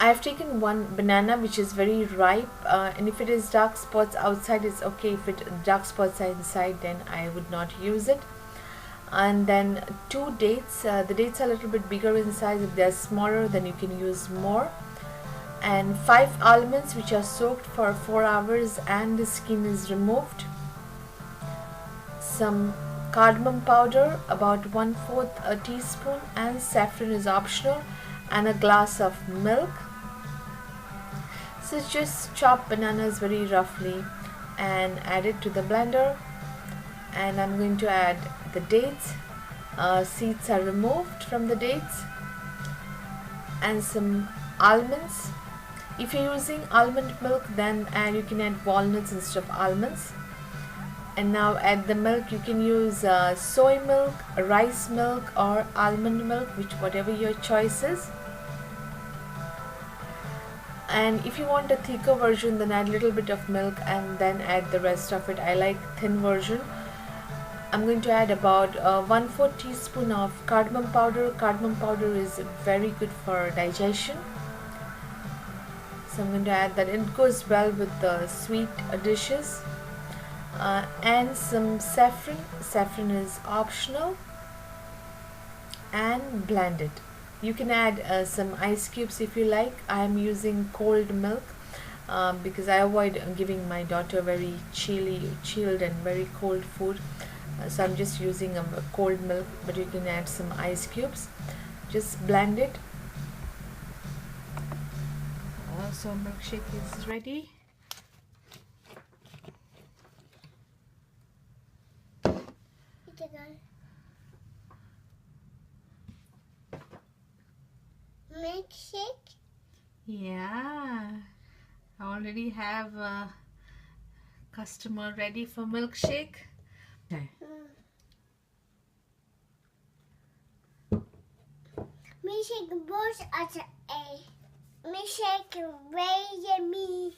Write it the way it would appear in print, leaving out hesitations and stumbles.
I've taken one banana which is very ripe, and if it is dark spots outside it's okay. If it dark spots are inside, then I would not use it. And then 2 dates. The dates are a little bit bigger in size. If they're smaller, then you can use more. And 5 almonds which are soaked for 4 hours and the skin is removed. Some cardamom powder, about 1/4 a teaspoon, and saffron is optional, and a glass of milk. So just chop bananas very roughly and add it to the blender, and I'm going to add the dates. Seeds are removed from the dates, and some almonds. If you're using almond milk, then you can add walnuts instead of almonds. And now add the milk. You can use soy milk, rice milk, or almond milk, whatever your choice is. And if you want a thicker version, then add a little bit of milk and then add the rest of it. I like thin version. I'm going to add about 1/4 teaspoon of cardamom powder. Cardamom powder is very good for digestion, so I'm going to add that. It goes well with the sweet dishes. And some saffron. Saffron is optional, and blend it. You can add some ice cubes if you like. I am using cold milk because I avoid giving my daughter very chilled and very cold food. So I'm just using cold milk, but you can add some ice cubes. Just blend it. So milkshake is ready. Milkshake? Yeah, I already have a customer ready for milkshake. Okay. Milkshake both are a milkshake very yummy.